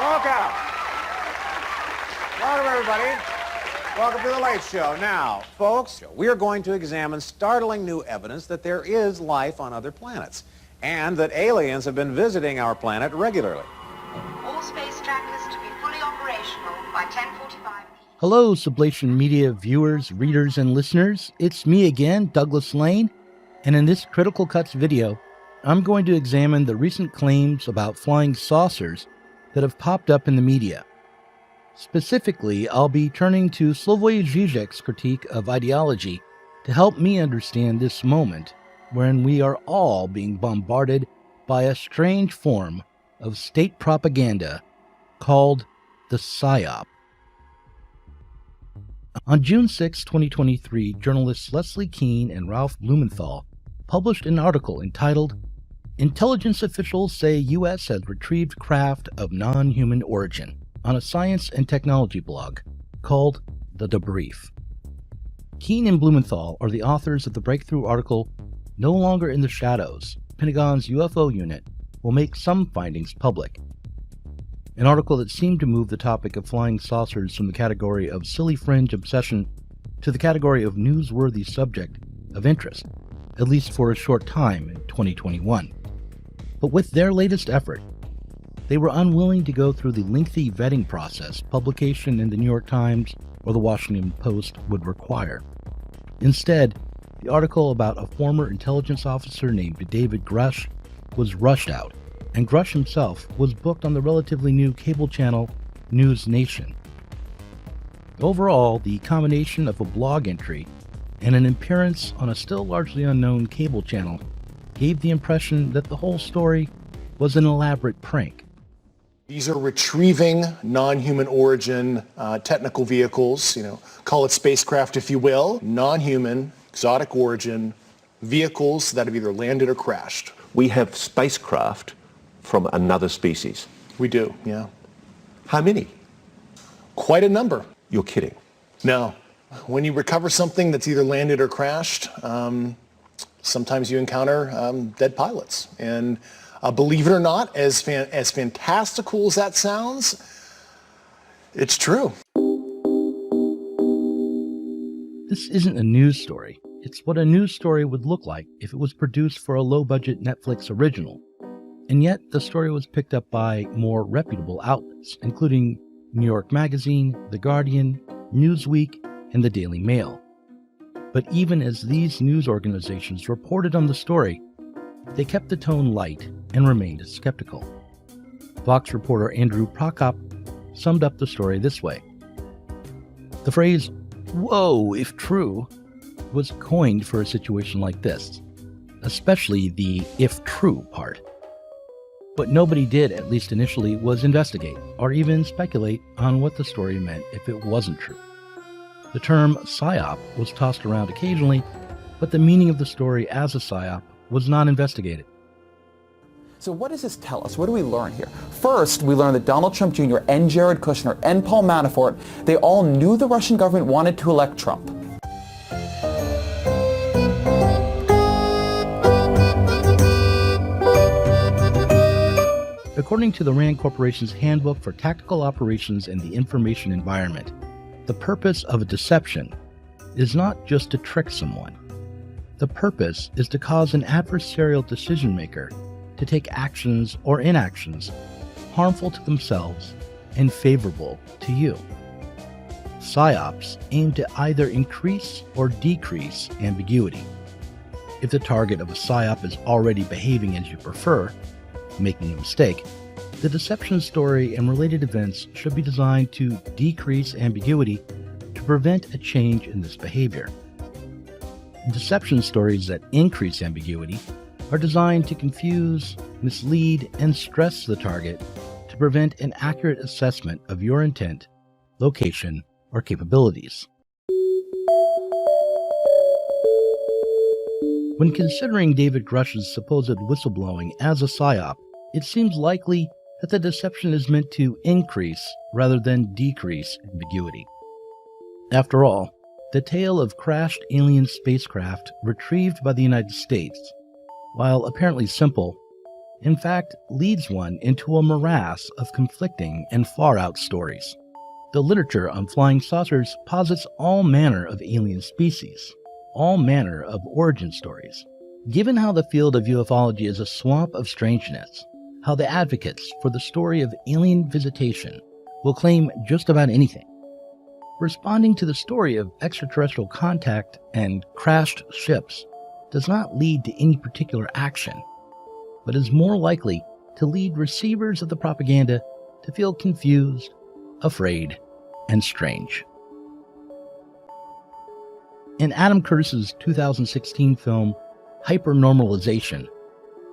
Welcome. Welcome, everybody. Welcome to The Late Show. Now, folks, we are going to examine startling new evidence that there is life on other planets and that aliens have been visiting our planet regularly. All space trackers to be fully operational by 10:45. Hello, Sublation Media viewers, readers, and listeners. It's me again, Douglas Lane, and in this Critical Cuts video, I'm going to examine the recent claims about flying saucers that have popped up in the media. Specifically, I'll be turning to Slavoj Zizek's critique of ideology to help me understand this moment wherein we are all being bombarded by a strange form of state propaganda called the psyop. On June 6, 2023, journalists Leslie Kean and Ralph Blumenthal published an article entitled "Intelligence Officials Say U.S. Has Retrieved Craft of Non-Human Origin" on a science and technology blog called The Debrief. Kean and Blumenthal are the authors of the breakthrough article "No Longer in the Shadows, Pentagon's UFO Unit Will Make Some Findings Public," an article that seemed to move the topic of flying saucers from the category of silly fringe obsession to the category of newsworthy subject of interest, at least for a short time in 2021. But with their latest effort, they were unwilling to go through the lengthy vetting process publication in the New York Times or the Washington Post would require. Instead, the article about a former intelligence officer named David Grusch was rushed out, and Grusch himself was booked on the relatively new cable channel News Nation. Overall, the combination of a blog entry and an appearance on a still largely unknown cable channel gave the impression that the whole story was an elaborate prank. These are retrieving non-human origin technical vehicles, call it spacecraft if you will, non-human, exotic origin vehicles that have either landed or crashed. We have spacecraft from another species. We do, yeah. How many? Quite a number. You're kidding. No. When you recover something that's either landed or crashed, sometimes you encounter dead pilots. And believe it or not, as fantastical as that sounds, it's true. This isn't a news story. It's what a news story would look like if it was produced for a low-budget Netflix original. And yet, the story was picked up by more reputable outlets, including New York Magazine, The Guardian, Newsweek, and the Daily Mail. But even as these news organizations reported on the story, they kept the tone light and remained skeptical. Vox reporter Andrew Prokop summed up the story this way. The phrase, "whoa, if true," was coined for a situation like this, especially the "if true" part. What nobody did, at least initially, was investigate or even speculate on what the story meant if it wasn't true. The term psyop was tossed around occasionally, but the meaning of the story as a psyop was not investigated. So what does this tell us? What do we learn here? First, we learn that Donald Trump Jr. and Jared Kushner and Paul Manafort, they all knew the Russian government wanted to elect Trump. According to the RAND Corporation's Handbook for Tactical Operations in the Information Environment, the purpose of a deception is not just to trick someone. The purpose is to cause an adversarial decision maker to take actions or inactions harmful to themselves and favorable to you. Psyops aim to either increase or decrease ambiguity. If the target of a psyop is already behaving as you prefer, making a mistake, the deception story and related events should be designed to decrease ambiguity to prevent a change in this behavior. Deception stories that increase ambiguity are designed to confuse, mislead, and stress the target to prevent an accurate assessment of your intent, location, or capabilities. When considering David Grusch's supposed whistleblowing as a psyop, it seems likely that the deception is meant to increase rather than decrease ambiguity. After all, the tale of crashed alien spacecraft retrieved by the United States, while apparently simple, in fact, leads one into a morass of conflicting and far-out stories. The literature on flying saucers posits all manner of alien species, all manner of origin stories. Given how the field of ufology is a swamp of strangeness, how the advocates for the story of alien visitation will claim just about anything, responding to the story of extraterrestrial contact and crashed ships does not lead to any particular action, but is more likely to lead receivers of the propaganda to feel confused, afraid, and strange. In Adam Curtis's 2016 film, Hypernormalization,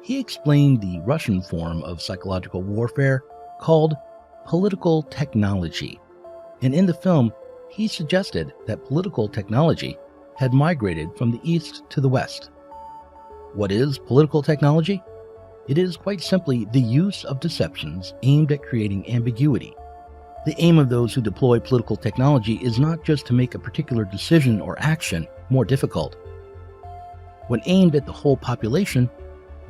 he explained the Russian form of psychological warfare called political technology. And in the film, he suggested that political technology had migrated from the east to the west. What is political technology? It is quite simply the use of deceptions aimed at creating ambiguity. The aim of those who deploy political technology is not just to make a particular decision or action more difficult. When aimed at the whole population,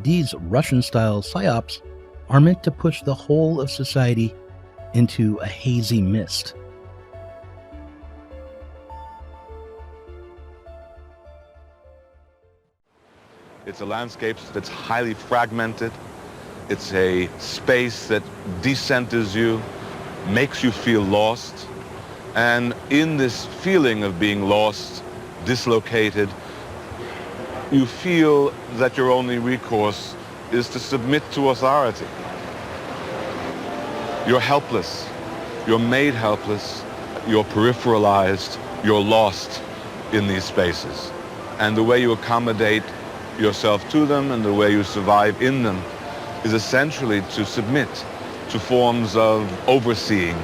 these Russian-style psyops are meant to push the whole of society into a hazy mist. It's a landscape that's highly fragmented. It's a space that decenters you, makes you feel lost. And in this feeling of being lost, dislocated, you feel that your only recourse is to submit to authority. You're helpless. You're made helpless. You're peripheralized. You're lost in these spaces. And the way you accommodate yourself to them and the way you survive in them is essentially to submit to forms of overseeing,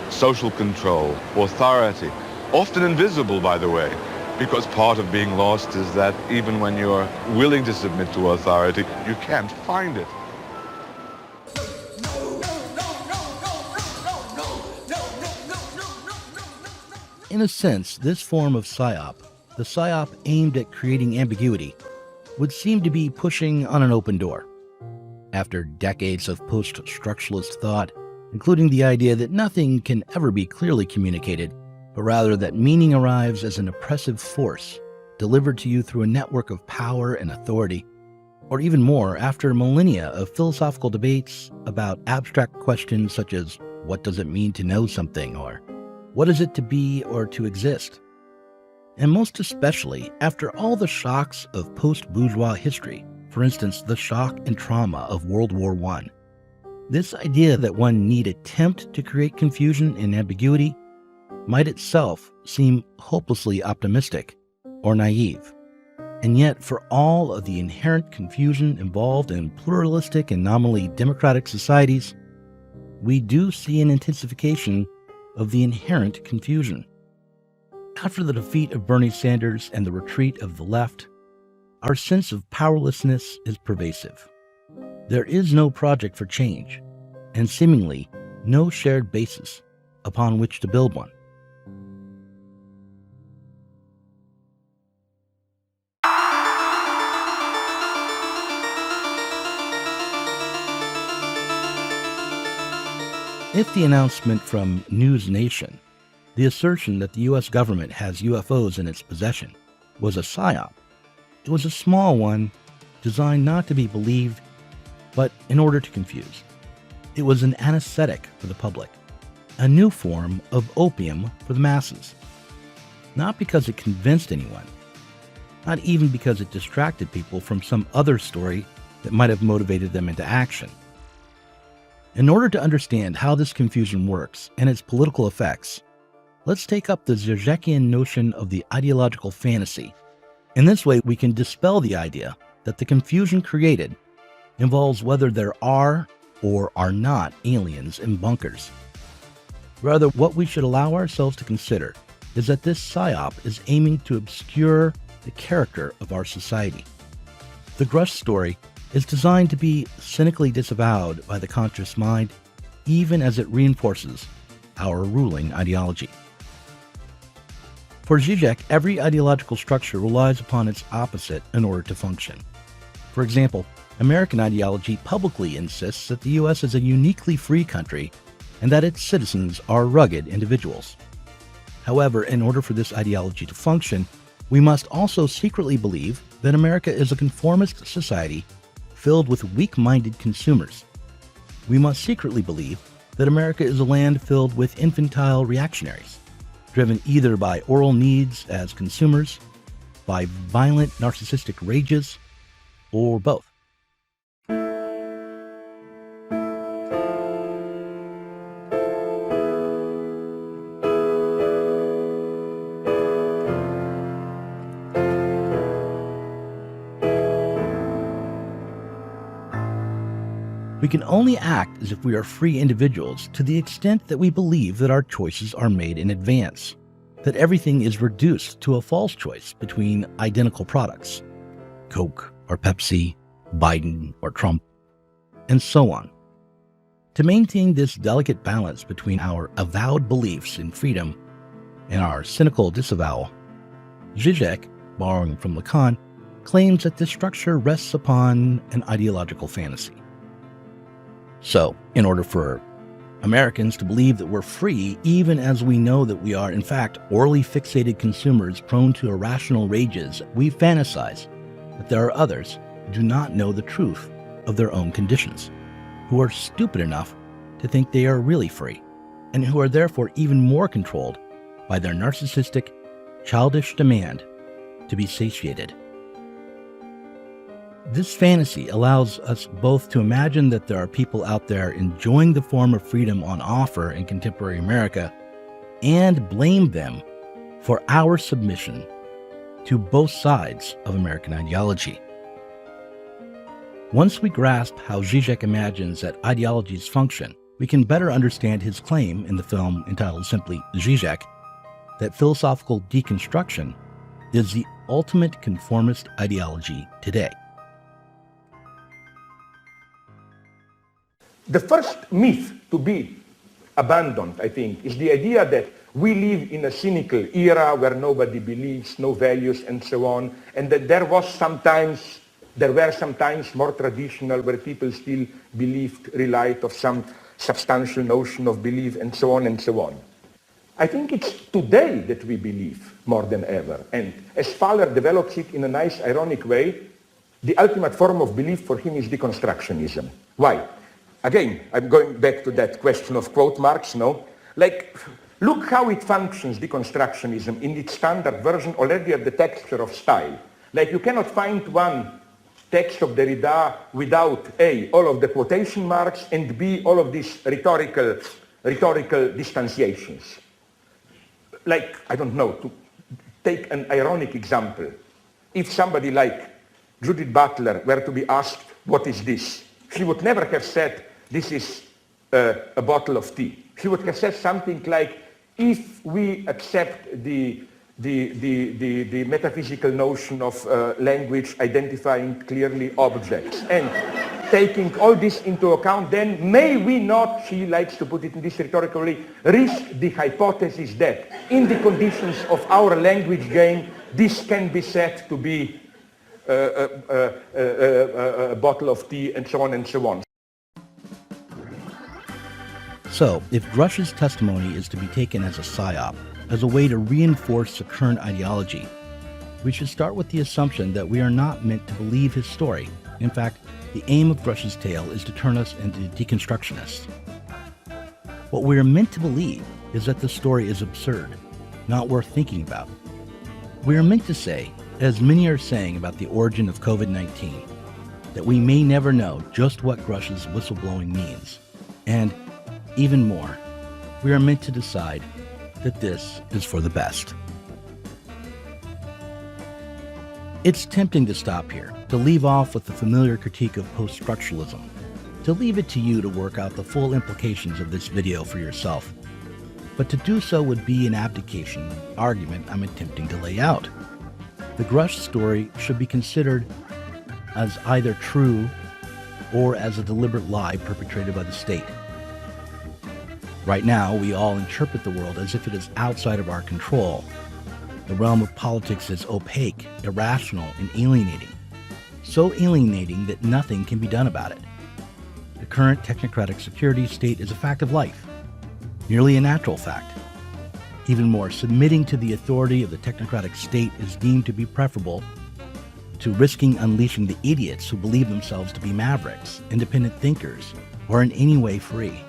social control, authority, often invisible, by the way, because part of being lost is that even when you're willing to submit to authority, you can't find it. In a sense, this form of psyop, the psyop aimed at creating ambiguity, would seem to be pushing on an open door. After decades of post-structuralist thought, including the idea that nothing can ever be clearly communicated, but rather that meaning arrives as an oppressive force delivered to you through a network of power and authority, or even more after millennia of philosophical debates about abstract questions such as what does it mean to know something, or what is it to be or to exist? And most especially after all the shocks of post-bourgeois history, for instance, the shock and trauma of World War I. This idea that one need attempt to create confusion and ambiguity might itself seem hopelessly optimistic or naive. And yet, for all of the inherent confusion involved in pluralistic and nominally democratic societies, we do see an intensification of the inherent confusion. After the defeat of Bernie Sanders and the retreat of the left, our sense of powerlessness is pervasive. There is no project for change, and seemingly no shared basis upon which to build one. If the announcement from News Nation, the assertion that the U.S. government has UFOs in its possession, was a psyop, it was a small one designed not to be believed, but in order to confuse. It was an anesthetic for the public, a new form of opium for the masses. Not because it convinced anyone, not even because it distracted people from some other story that might have motivated them into action. In order to understand how this confusion works and its political effects, let's take up the Zizekian notion of the ideological fantasy. In this way, we can dispel the idea that the confusion created involves whether there are or are not aliens in bunkers. Rather, what we should allow ourselves to consider is that this psyop is aiming to obscure the character of our society. The Grusch story is designed to be cynically disavowed by the conscious mind, even as it reinforces our ruling ideology. For Zizek, every ideological structure relies upon its opposite in order to function. For example, American ideology publicly insists that the U.S. is a uniquely free country and that its citizens are rugged individuals. However, in order for this ideology to function, we must also secretly believe that America is a conformist society filled with weak-minded consumers. We must secretly believe that America is a land filled with infantile reactionaries, driven either by oral needs as consumers, by violent narcissistic rages, or both. We can only act as if we are free individuals to the extent that we believe that our choices are made in advance, that everything is reduced to a false choice between identical products, Coke or Pepsi, Biden or Trump, and so on. To maintain this delicate balance between our avowed beliefs in freedom and our cynical disavowal, Zizek, borrowing from Lacan, claims that this structure rests upon an ideological fantasy. So, in order for Americans to believe that we're free, even as we know that we are, in fact, orally fixated consumers prone to irrational rages, we fantasize that there are others who do not know the truth of their own conditions, who are stupid enough to think they are really free, and who are therefore even more controlled by their narcissistic, childish demand to be satiated. This fantasy allows us both to imagine that there are people out there enjoying the form of freedom on offer in contemporary America and blame them for our submission to both sides of American ideology. Once we grasp how Zizek imagines that ideologies function, we can better understand his claim in the film entitled simply Zizek that philosophical deconstruction is the ultimate conformist ideology today. The first myth to be abandoned, I think, is the idea that we live in a cynical era where nobody believes, no values, and so on, and that there were sometimes more traditional where people still believed, relied on some substantial notion of belief, and so on and so on. I think it's today that we believe more than ever, and as Fowler develops it in a nice, ironic way, the ultimate form of belief for him is deconstructionism. Why? Again, I'm going back to that question of quote marks, no? Like, look how it functions, deconstructionism, in its standard version already at the texture of style. Like, you cannot find one text of Derrida without A, all of the quotation marks, and B, all of these rhetorical distanciations. Like, I don't know, to take an ironic example. If somebody like Judith Butler were to be asked, what is this? She would never have said, this is a bottle of tea. She would have said something like, if we accept the metaphysical notion of language identifying clearly objects and taking all this into account, then may we not, she likes to put it in this rhetorical way, risk the hypothesis that in the conditions of our language game, this can be said to be a bottle of tea, and so on and so on. So, if Grusch's testimony is to be taken as a psyop, as a way to reinforce the current ideology, we should start with the assumption that we are not meant to believe his story. In fact, the aim of Grusch's tale is to turn us into deconstructionists. What we are meant to believe is that the story is absurd, not worth thinking about. We are meant to say, as many are saying about the origin of COVID-19, that we may never know just what Grusch's whistleblowing means. And even more, we are meant to decide that this is for the best. It's tempting to stop here, to leave off with the familiar critique of post-structuralism, to leave it to you to work out the full implications of this video for yourself. But to do so would be an abdication of the argument I'm attempting to lay out. The Grusch story should be considered as either true or as a deliberate lie perpetrated by the state. Right now, we all interpret the world as if it is outside of our control. The realm of politics is opaque, irrational, and alienating. so alienating that nothing can be done about it. The current technocratic security state is a fact of life, nearly a natural fact. Even more, submitting to the authority of the technocratic state is deemed to be preferable to risking unleashing the idiots who believe themselves to be mavericks, independent thinkers, or in any way free.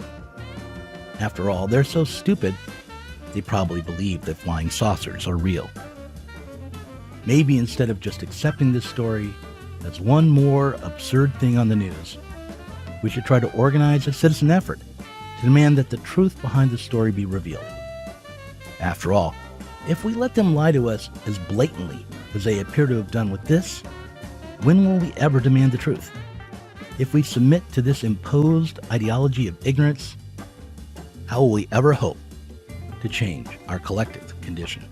After all, they're so stupid, they probably believe that flying saucers are real. Maybe instead of just accepting this story as one more absurd thing on the news, we should try to organize a citizen effort to demand that the truth behind the story be revealed. After all, if we let them lie to us as blatantly as they appear to have done with this, when will we ever demand the truth? If we submit to this imposed ideology of ignorance, how will we ever hope to change our collective condition?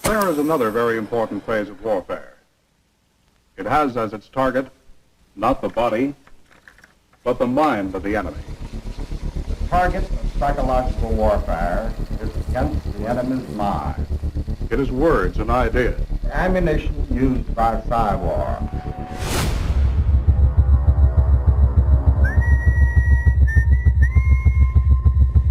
There is another very important phase of warfare. It has as its target not the body, but the mind of the enemy. The target of psychological warfare is against the enemy's mind. It is words and ideas. The ammunition used by psywar.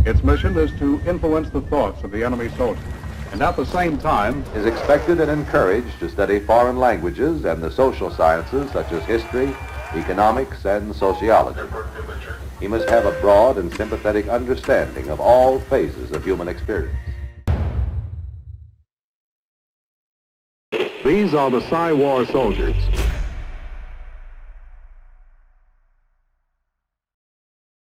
Its mission is to influence the thoughts of the enemy soldier, and at the same time is expected and encouraged to study foreign languages and the social sciences such as history, economics, and sociology. He must have a broad and sympathetic understanding of all phases of human experience. these are the psywar soldiers.